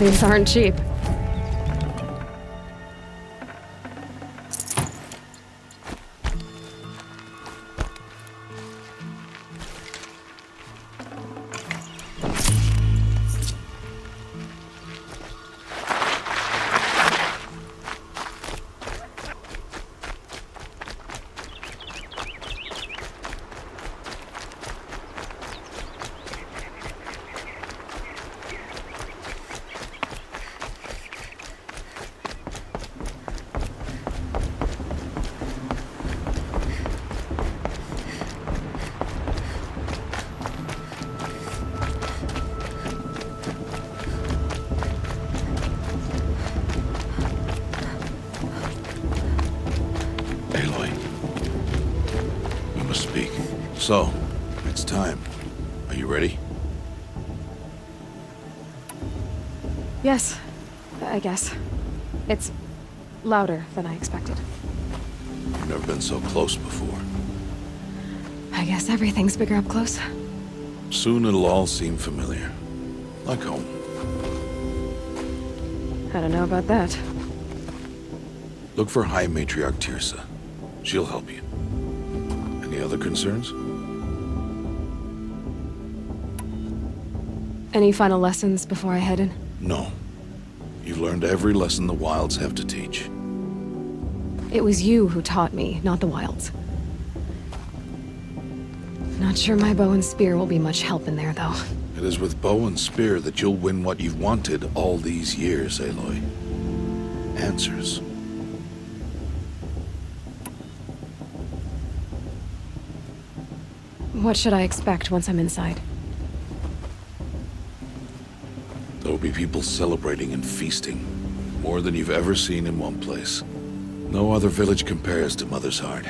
These aren't cheap. So, it's time. Are you ready? Yes, I guess. It's louder than I expected. You've never been so close before. I guess everything's bigger up close. Soon it'll all seem familiar. Like home. I don't know about that. Look for High Matriarch Tirsa. She'll help you. Any other concerns? Any final lessons before I head in? No. You've learned every lesson the Wilds have to teach. It was you who taught me, not the Wilds. Not sure my bow and spear will be much help in there, though. It is with bow and spear that you'll win what you've wanted all these years, Aloy. Answers. What should I expect once I'm inside? There'll be people celebrating and feasting. More than you've ever seen in one place. No other village compares to Mother's Heart.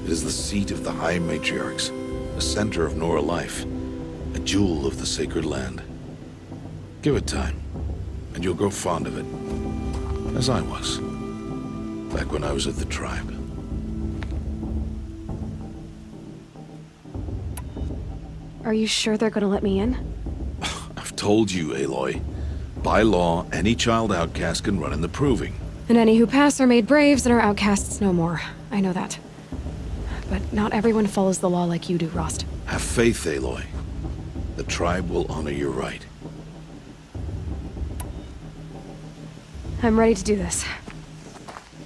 It is the seat of the High Matriarchs, the center of Nora life, a jewel of the sacred land. Give it time, and you'll grow fond of it. As I was, back when I was at the tribe. Are you sure they're gonna let me in? I've told you, Aloy. By law, any child outcast can run in the Proving. And any who pass are made braves and are outcasts no more. I know that. But not everyone follows the law like you do, Rost. Have faith, Aloy. The tribe will honor your right. I'm ready to do this.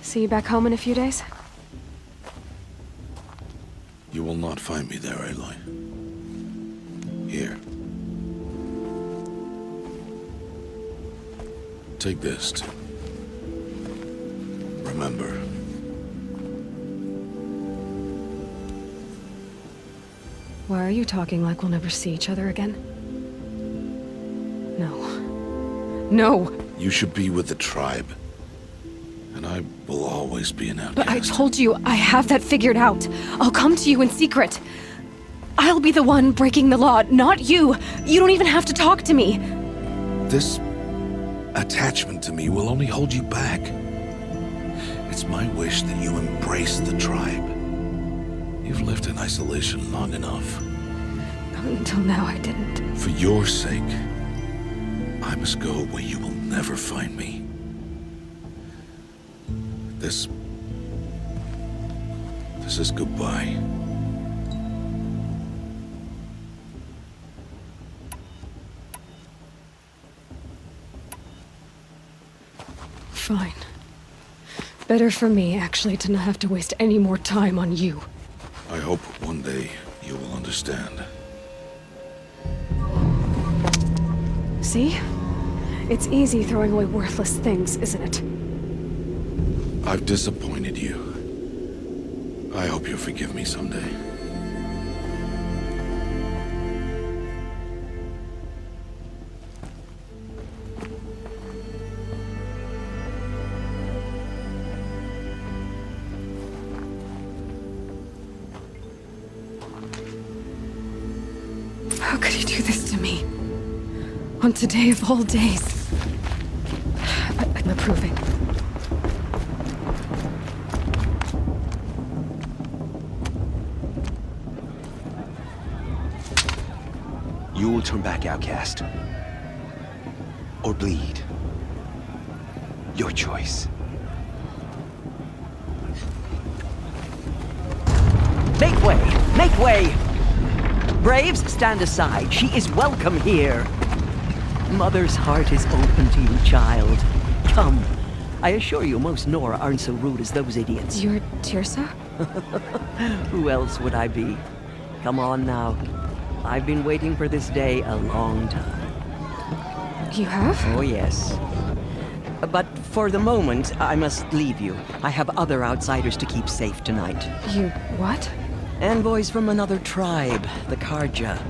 See you back home in a few days? You will not find me there, Aloy. Here. Take this to remember. Why are you talking like we'll never see each other again? No. No. You should be with the tribe. And I will always be an outcast. But I told you, I have that figured out. I'll come to you in secret. I'll be the one breaking the law, not you. You don't even have to talk to me. This attachment to me will only hold you back. It's my wish that you embrace the tribe. You've lived in isolation long enough. Until now, I didn't. For your sake, I must go where you will never find me. This is goodbye. Fine. Better for me, actually, to not have to waste any more time on you. I hope one day you will understand. See? It's easy throwing away worthless things, isn't it? I've disappointed you. I hope you'll forgive me someday. How could you do this to me? On today of all days. I'm approving. You will turn back, outcast. Or bleed. Your choice. Make way! Make way! Braves, stand aside. She is welcome here. Mother's heart is open to you, child. Come. I assure you, most Nora aren't so rude as those idiots. You're Tirsa? Who else would I be? Come on now. I've been waiting for this day a long time. You have? Oh, yes. But for the moment, I must leave you. I have other outsiders to keep safe tonight. You what? Envoys from another tribe, the Karja.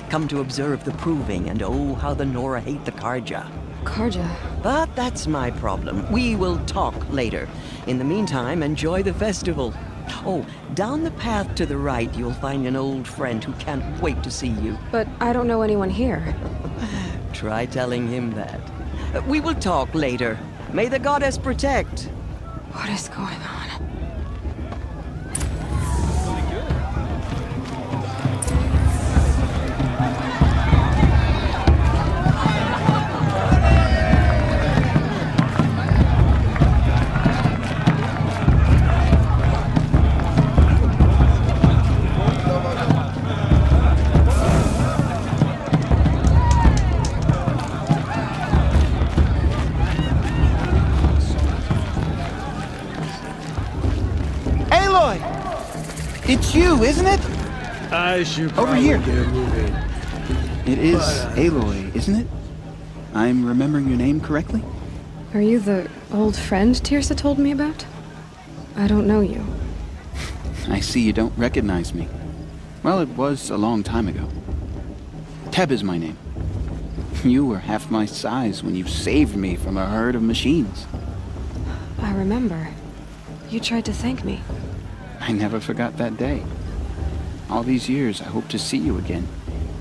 Come to observe the proving, and oh, how the Nora hate the Karja. Karja? But that's my problem. We will talk later. In the meantime, enjoy the festival. Oh, down the path to the right, you'll find an old friend who can't wait to see you. But I don't know anyone here. Try telling him that. We will talk later. May the goddess protect. What is going on? It's you, isn't it? I should Over probably here. get moving. It is Aloy, isn't it? I'm remembering your name correctly? Are you the old friend Tirsa told me about? I don't know you. I see you don't recognize me. Well, it was a long time ago. Teb is my name. You were half my size when you saved me from a herd of machines. I remember. You tried to thank me. I never forgot that day. All these years, I hope to see you again,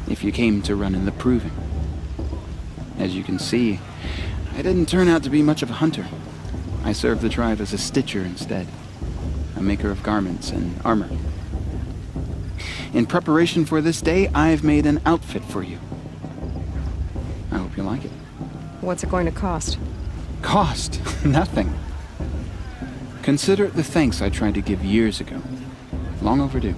if you came to run in the proving. As you can see, I didn't turn out to be much of a hunter. I served the tribe as a stitcher instead, a maker of garments and armor. In preparation for this day, I've made an outfit for you. I hope you like it. What's it going to cost? Cost? Nothing. Consider it the thanks I tried to give years ago. Long overdue.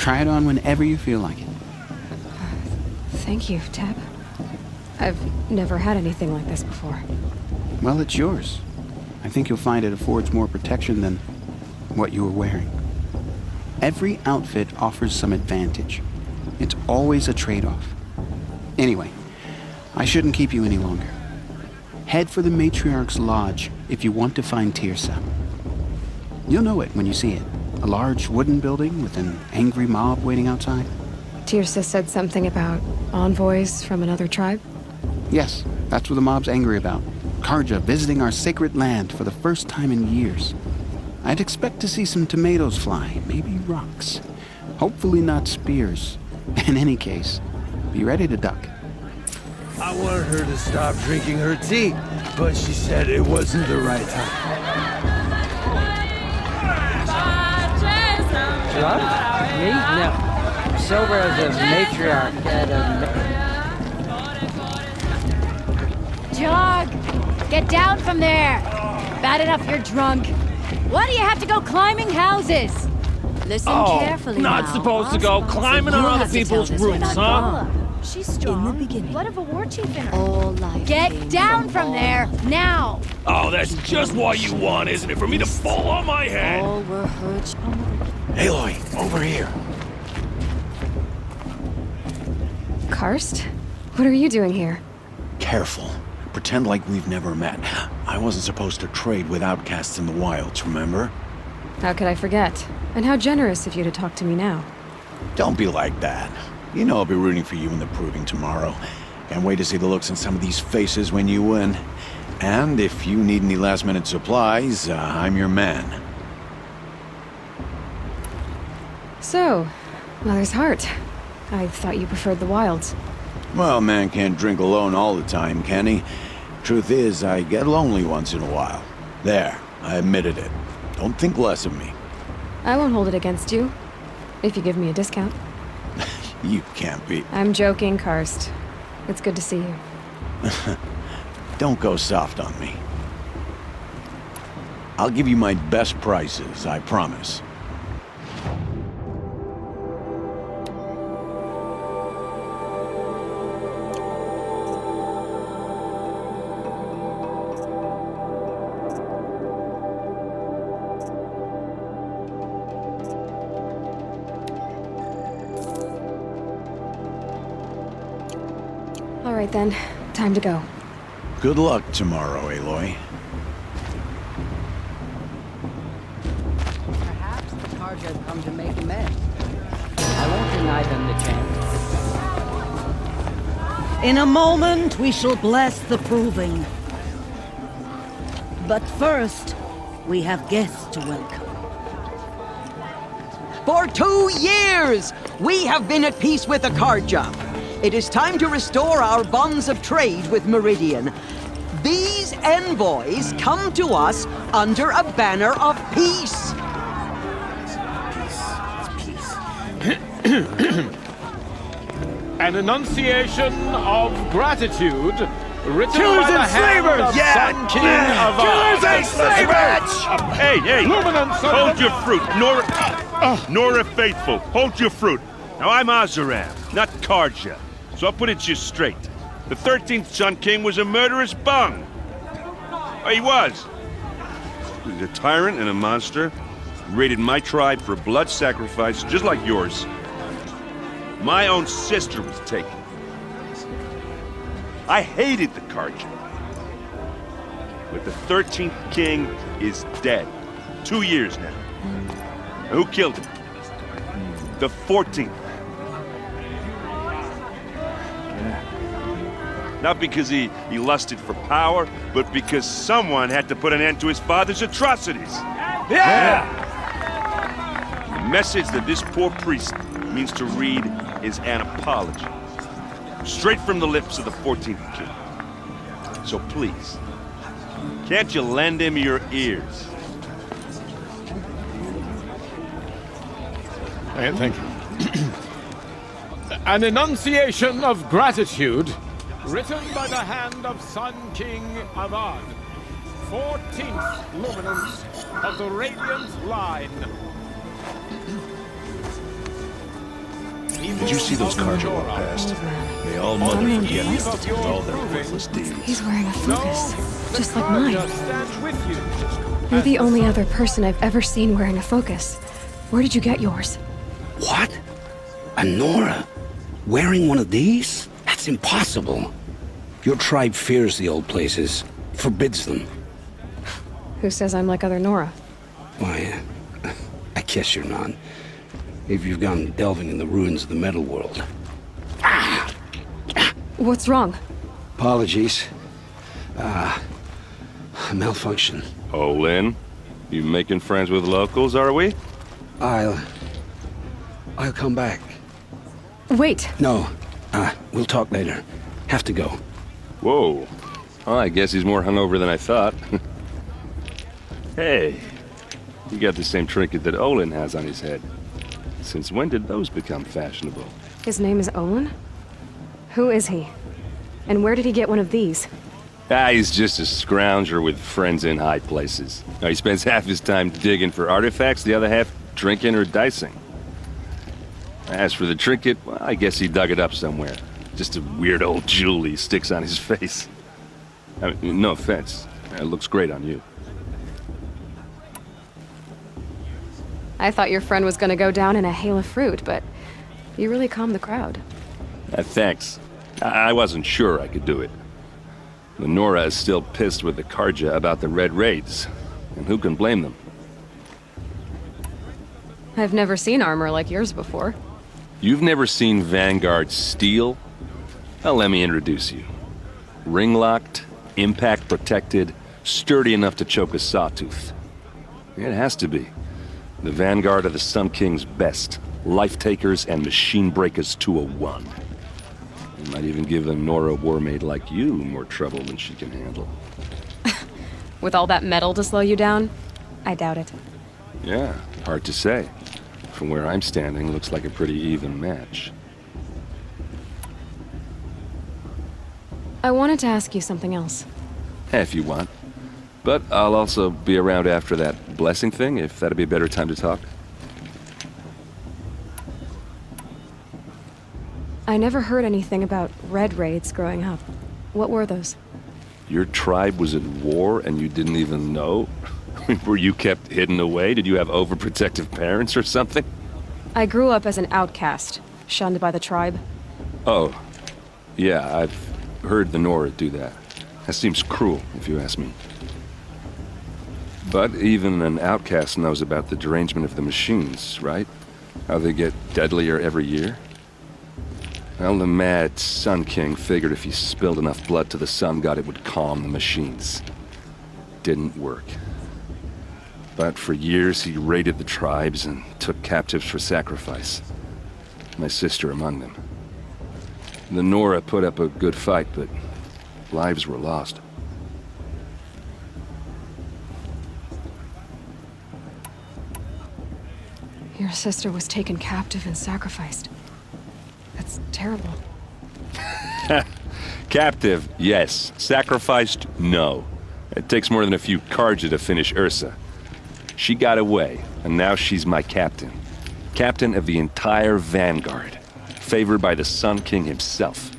Try it on whenever you feel like it. Thank you, Tab. I've never had anything like this before. Well, it's yours. I think you'll find it affords more protection than what you were wearing. Every outfit offers some advantage. It's always a trade-off. Anyway, I shouldn't keep you any longer. Head for the Matriarch's Lodge if you want to find Tirsa. You'll know it when you see it. A large wooden building with an angry mob waiting outside. Tirsa said something about envoys from another tribe? Yes, that's what the mob's angry about. Karja visiting our sacred land for the first time in years. I'd expect to see some tomatoes fly, maybe rocks. Hopefully not spears. In any case, be ready to duck. I wanted her to stop drinking her tea, but she said it wasn't the right time. Drunk? Me? No. Sober as a matriarch at a... Jog! Get down from there! Bad enough you're drunk. Why do you have to go climbing houses? Listen carefully not now. supposed to go climbing on other people's roofs, huh? She's strong. In the beginning. Blood of a war chief in her. All life Get came down from all there, now! Oh, that's just what you want, isn't it? For me to fall on my head? All were hurt. Aloy, over here. Karst? What are you doing here? Careful. Pretend like we've never met. I wasn't supposed to trade with outcasts in the wilds, remember? How could I forget? And how generous of you to talk to me now. Don't be like that. You know I'll be rooting for you in the proving tomorrow. Can't wait to see the looks on some of these faces when you win. And if you need any last-minute supplies, I'm your man. So, Mother's Heart. I thought you preferred the wilds. Well, man can't drink alone all the time, can he? Truth is, I get lonely once in a while. There, I admitted it. Don't think less of me. I won't hold it against you. If you give me a discount. You can't be... I'm joking, Karst. It's good to see you. Don't go soft on me. I'll give you my best prices, I promise. All right then, time to go. Good luck tomorrow, Aloy. Perhaps the Karja have come to make amends. I won't deny them the chance. In a moment, we shall bless the proving. But first, we have guests to welcome. For 2 years, we have been at peace with the Karja. It is time to restore our bonds of trade with Meridian. These envoys come to us under a banner of peace. An enunciation of gratitude written Killers by the and hand slavers! of Yeah! Sun King of Killers and slavers! Hey, Luminance of hold the- your fruit. Nora Faithful, hold your fruit. Now, I'm Azaram, not Karja, so I'll put it just straight. The 13th Sun King was a murderous bung. Oh, he was. He was a tyrant and a monster. He raided my tribe for a blood sacrifice, just like yours. My own sister was taken. I hated the Karja. But the 13th King is dead. 2 years now. Who killed him? The 14th. Not because he lusted for power, but because someone had to put an end to his father's atrocities. Yeah! The message that this poor priest means to read is an apology. Straight from the lips of the 14th King. So please, can't you lend him your ears? Thank you. An enunciation of gratitude written by the hand of Sun King Avad, 14th luminance of the Radiant Line. Did you see those Carja walk past? They all mother forget with all their worthless deeds. He's wearing a focus, just like mine. You're the only other person I've ever seen wearing a focus. Where did you get yours? What? A Nora? Wearing one of these? That's impossible. Your tribe fears the old places, forbids them. Who says I'm like other Nora? Why, I guess you're not. If you've gone delving in the ruins of the metal world. What's wrong? Apologies. A malfunction. Oh, Lynn? You making friends with locals, are we? I'll come back. Wait. No. We'll talk later. Have to go. Whoa. Well, I guess he's more hungover than I thought. Hey, you got the same trinket that Olin has on his head. Since when did those become fashionable? His name is Olin? Who is he? And where did he get one of these? He's just a scrounger with friends in high places. Now, he spends half his time digging for artifacts, the other half drinking or dicing. As for the trinket, well, I guess he dug it up somewhere. Just a weird old jewel he sticks on his face. I mean, no offense. It looks great on you. I thought your friend was gonna go down in a hail of fruit, but you really calmed the crowd. Thanks. I wasn't sure I could do it. The Nora is still pissed with the Carja about the Red Raids, and who can blame them? I've never seen armor like yours before. You've never seen Vanguard steel? Well, let me introduce you. Ring-locked, impact-protected, sturdy enough to choke a sawtooth. It has to be. The Vanguard of the Sun King's best. Life-takers and machine breakers to a one. You might even give a Nora warmaid like you more trouble than she can handle. With all that metal to slow you down? I doubt it. Yeah, hard to say. From where I'm standing, looks like a pretty even match. I wanted to ask you something else. If you want. But I'll also be around after that blessing thing, if that'd be a better time to talk. I never heard anything about Red Raids growing up. What were those? Your tribe was at war and you didn't even know? Were you kept hidden away? Did you have overprotective parents or something? I grew up as an outcast, shunned by the tribe. Oh, yeah, I've heard the Nora do that. That seems cruel, if you ask me. But even an outcast knows about the derangement of the machines, right? How they get deadlier every year? Well, the mad Sun King figured if he spilled enough blood to the Sun God, it would calm the machines. Didn't work. But for years, he raided the tribes and took captives for sacrifice. My sister among them. The Nora put up a good fight, but lives were lost. Your sister was taken captive and sacrificed. That's terrible. Captive, yes. Sacrificed, no. It takes more than a few Carja to finish Ursa. She got away, and now she's my captain. Captain of the entire Vanguard. Favored by the Sun King himself.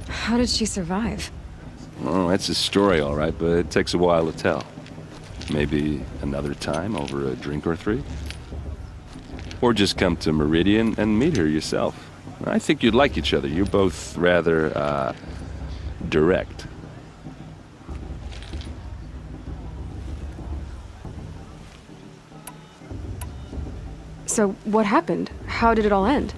How did she survive? Oh, that's a story, all right, but it takes a while to tell. Maybe another time over a drink or three? Or just come to Meridian and meet her yourself. I think you'd like each other. You're both rather, direct. So, what happened? How did it all end?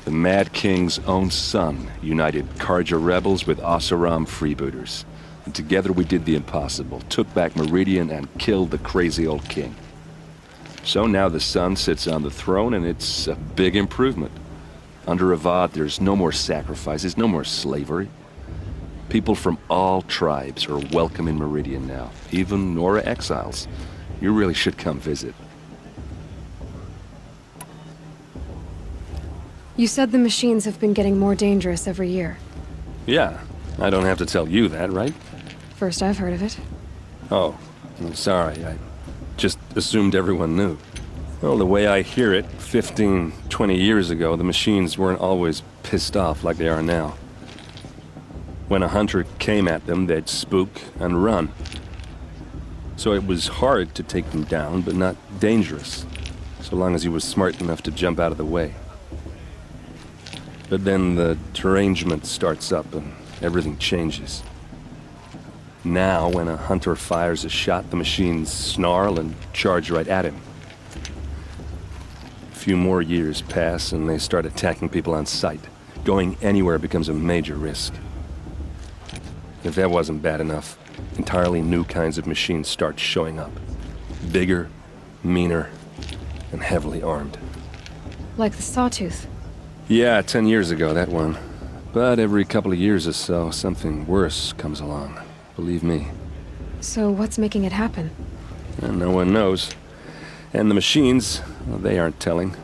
The Mad King's own son united Carja rebels with Oseram freebooters. And together we did the impossible, took back Meridian and killed the crazy old king. So now the son sits on the throne and it's a big improvement. Under Avad, there's no more sacrifices, no more slavery. People from all tribes are welcome in Meridian now, even Nora exiles. You really should come visit. You said the machines have been getting more dangerous every year. Yeah, I don't have to tell you that, right? First I've heard of it. Oh, I'm sorry. I just assumed everyone knew. Well, the way I hear it, 15, 20 years ago, the machines weren't always pissed off like they are now. When a hunter came at them, they'd spook and run. So it was hard to take them down, but not dangerous, so long as he was smart enough to jump out of the way. But then the derangement starts up and everything changes. Now, when a hunter fires a shot, the machines snarl and charge right at him. A few more years pass and they start attacking people on sight. Going anywhere becomes a major risk. If that wasn't bad enough, entirely new kinds of machines start showing up. Bigger, meaner, and heavily armed. Like the Sawtooth. Yeah, 10 years ago, that one. But every couple of years or so, something worse comes along. Believe me. So what's making it happen? And no one knows. And the machines, well, they aren't telling.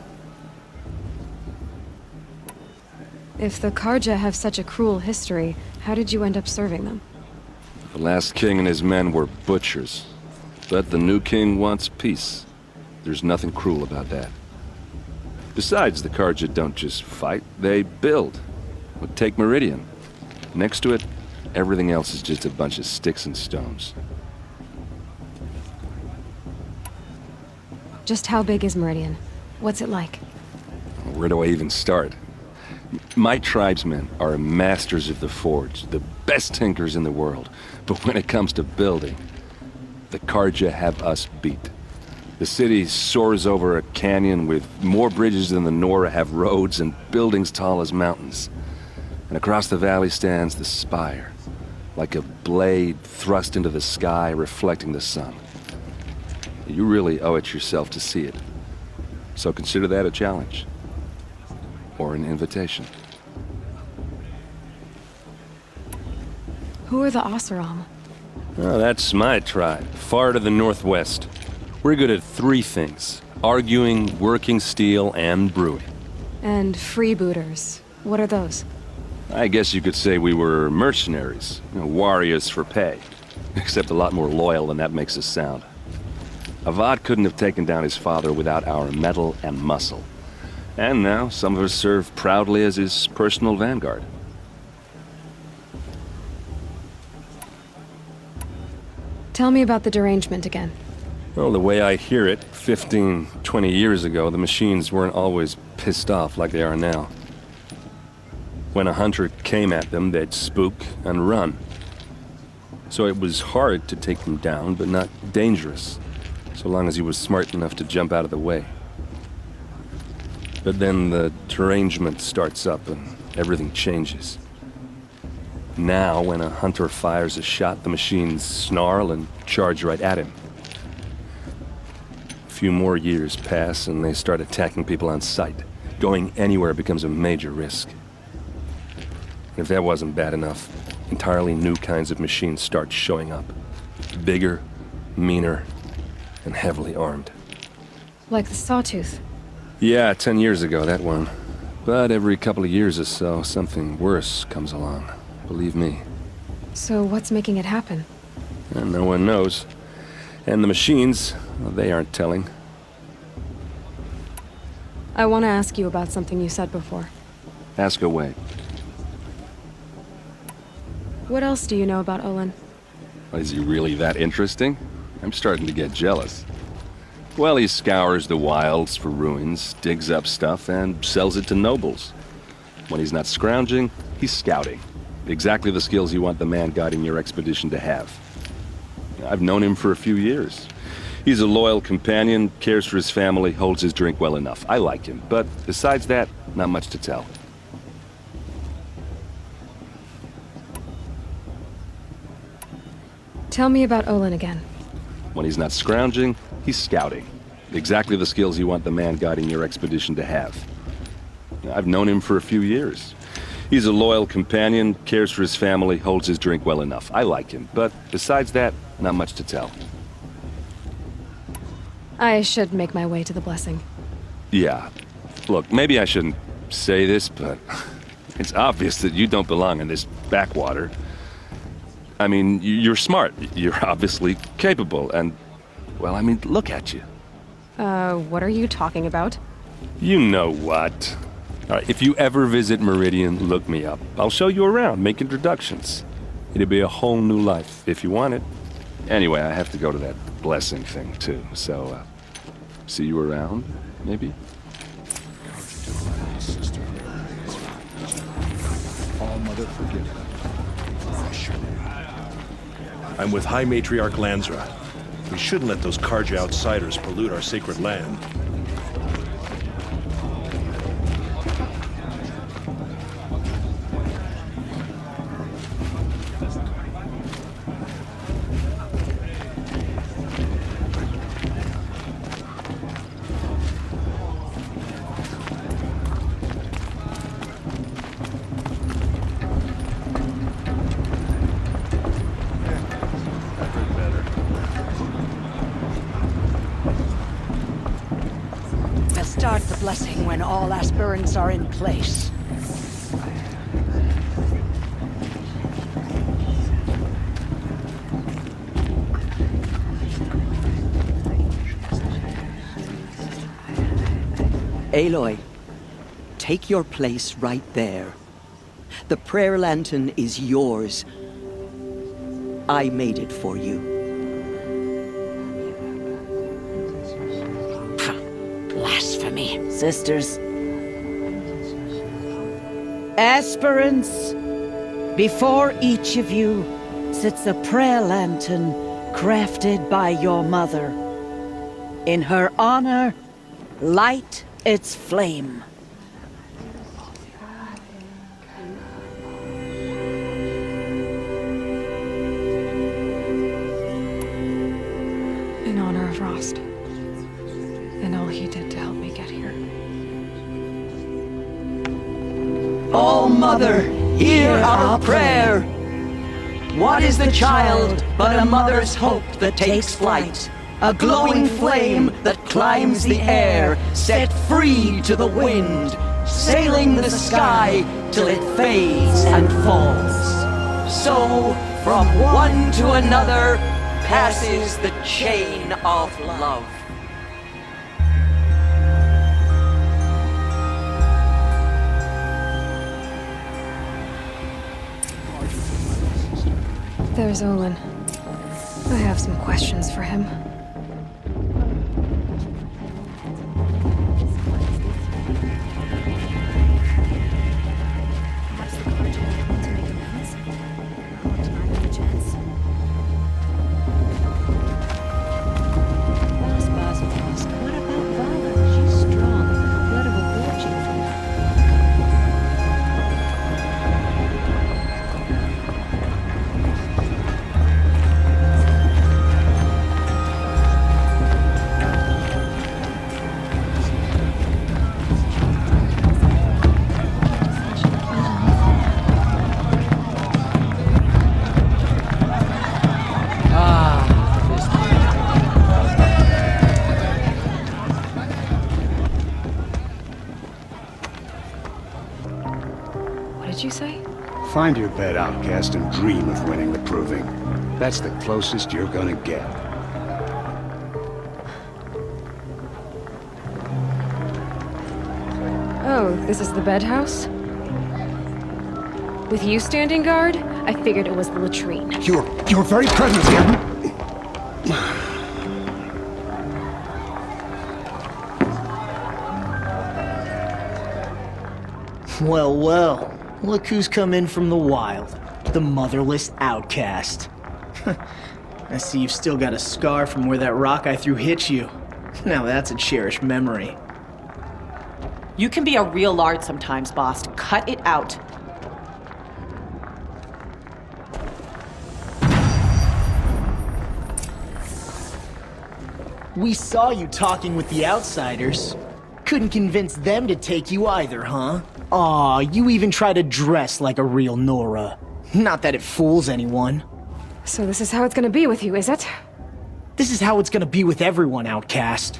If the Karja have such a cruel history, how did you end up serving them? The last king and his men were butchers. But the new king wants peace. There's nothing cruel about that. Besides, the Karja don't just fight, they build. Well, take Meridian. Next to it, everything else is just a bunch of sticks and stones. Just how big is Meridian? What's it like? Where do I even start? My tribesmen are masters of the forge, the best tinkers in the world. But when it comes to building, the Karja have us beat. The city soars over a canyon with more bridges than the Nora have roads and buildings tall as mountains. And across the valley stands the spire, like a blade thrust into the sky reflecting the sun. You really owe it yourself to see it. So consider that a challenge. Or an invitation. Who are the Oseram? Oh, that's my tribe, far to the northwest. We're good at three things: arguing, working steel, and brewing. And freebooters. What are those? I guess you could say we were mercenaries, warriors for pay. Except a lot more loyal than that makes us sound. Avad couldn't have taken down his father without our metal and muscle. And now, some of us serve proudly as his personal vanguard. Tell me about the derangement again. Well, the way I hear it, 15, 20 years ago, the machines weren't always pissed off like they are now. When a hunter came at them, they'd spook and run. So it was hard to take them down, but not dangerous, so long as he was smart enough to jump out of the way. But then the derangement starts up and everything changes. Now, when a hunter fires a shot, the machines snarl and charge right at him. A few more years pass and they start attacking people on sight. Going anywhere becomes a major risk. If that wasn't bad enough, entirely new kinds of machines start showing up. Bigger, meaner, and heavily armed. Like the Sawtooth. Yeah, 10 years ago, that one. But every couple of years or so, something worse comes along. Believe me. So what's making it happen? And no one knows. And the machines, well, they aren't telling. I want to ask you about something you said before. Ask away. What else do you know about Olin? Is he really that interesting? I'm starting to get jealous. Well, he scours the wilds for ruins, digs up stuff, and sells it to nobles. When he's not scrounging, he's scouting. Exactly the skills you want the man guiding your expedition to have. I've known him for a few years. He's a loyal companion, cares for his family, holds his drink well enough. I like him, but besides that, not much to tell. Tell me about Olin again. When he's not scrounging, he's scouting. Exactly the skills you want the man guiding your expedition to have. I've known him for a few years. He's a loyal companion, cares for his family, holds his drink well enough. I like him, but besides that, not much to tell. I should make my way to the blessing. Yeah. Look, maybe I shouldn't say this, but it's obvious that you don't belong in this backwater. I mean, you're smart. You're obviously capable, and, well, I mean, look at you. What are you talking about? You know what. All right, if you ever visit Meridian, look me up. I'll show you around, make introductions. It'll be a whole new life, if you want it. Anyway, I have to go to that blessing thing, too. So, see you around, maybe? All Mother forgive. I'm with High Matriarch Lansra. We shouldn't let those Karja outsiders pollute our sacred land. Start the blessing when all aspirants are in place. Aloy, take your place right there. The prayer lantern is yours. I made it for you. Blasphemy. Sisters. Aspirants, before each of you sits a prayer lantern crafted by your mother. In her honor, light its flame. In honor of Rost. And all he did to help me get here. Oh, Mother, hear our prayer. What is the child but a mother's hope that takes flight? A glowing flame that climbs the air, set free to the wind, sailing the sky till it fades and falls. So, from one to another, passes the chain of love. There's Olin. I have some questions for him. Did you say? Find your bed, outcast, and dream of winning the proving. That's the closest you're gonna get. Oh, this is the bed house? With you standing guard, I figured it was the latrine. Your very presence here. Well, well. Look who's come in from the wild. The motherless outcast. I see you've still got a scar from where that rock I threw hit you. Now that's a cherished memory. You can be a real lard sometimes, boss. Cut it out. We saw you talking with the outsiders. Couldn't convince them to take you either, huh? Aw, you even try to dress like a real Nora. Not that it fools anyone. So this is how it's gonna be with you, is it? This is how it's gonna be with everyone, outcast.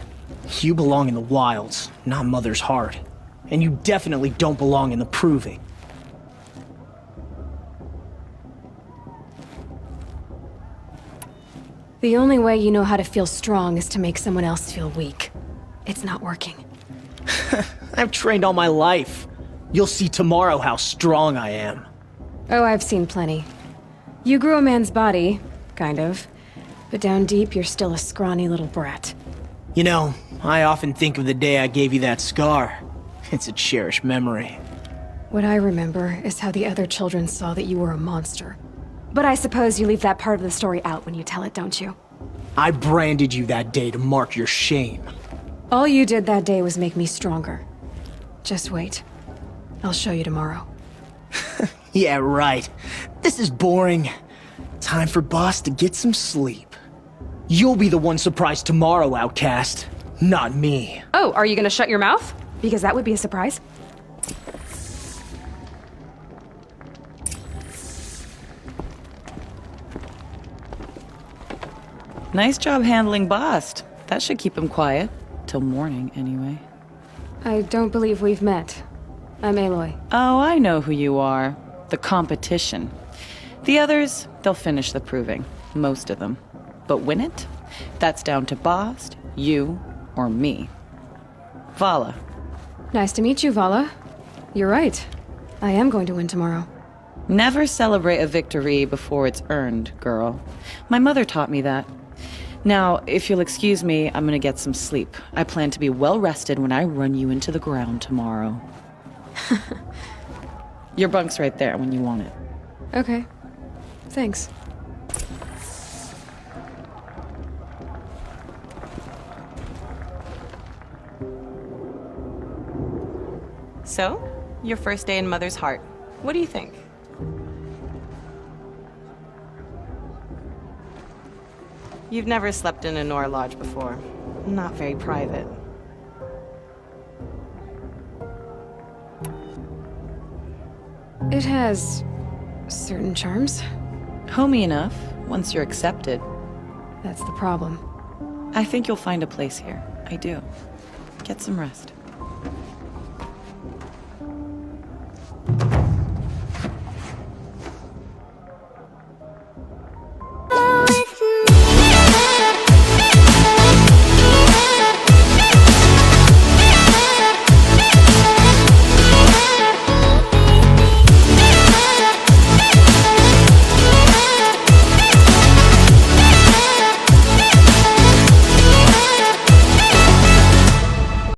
You belong in the wilds, not Mother's heart. And you definitely don't belong in the proving. The only way you know how to feel strong is to make someone else feel weak. It's not working. I've trained all my life. You'll see tomorrow how strong I am. Oh, I've seen plenty. You grew a man's body, kind of. But down deep, you're still a scrawny little brat. You know, I often think of the day I gave you that scar. It's a cherished memory. What I remember is how the other children saw that you were a monster. But I suppose you leave that part of the story out when you tell it, don't you? I branded you that day to mark your shame. All you did that day was make me stronger. Just wait. I'll show you tomorrow. Yeah, right. This is boring. Time for Boss to get some sleep. You'll be the one surprised tomorrow, outcast. Not me. Oh, are you gonna shut your mouth? Because that would be a surprise. Nice job handling Bast. That should keep him quiet. Till morning, anyway. I don't believe we've met. I'm Aloy. Oh, I know who you are. The competition. The others, they'll finish the proving. Most of them. But win it? That's down to Bast, you, or me. Vala. Nice to meet you, Vala. You're right. I am going to win tomorrow. Never celebrate a victory before it's earned, girl. My mother taught me that. Now, if you'll excuse me, I'm gonna get some sleep. I plan to be well rested when I run you into the ground tomorrow. Your bunk's right there when you want it. Okay. Thanks. So, your first day in Mother's heart. What do you think? You've never slept in a Nora lodge before. Not very private. It has certain charms. Homey enough, once you're accepted. That's the problem. I think you'll find a place here. I do. Get some rest.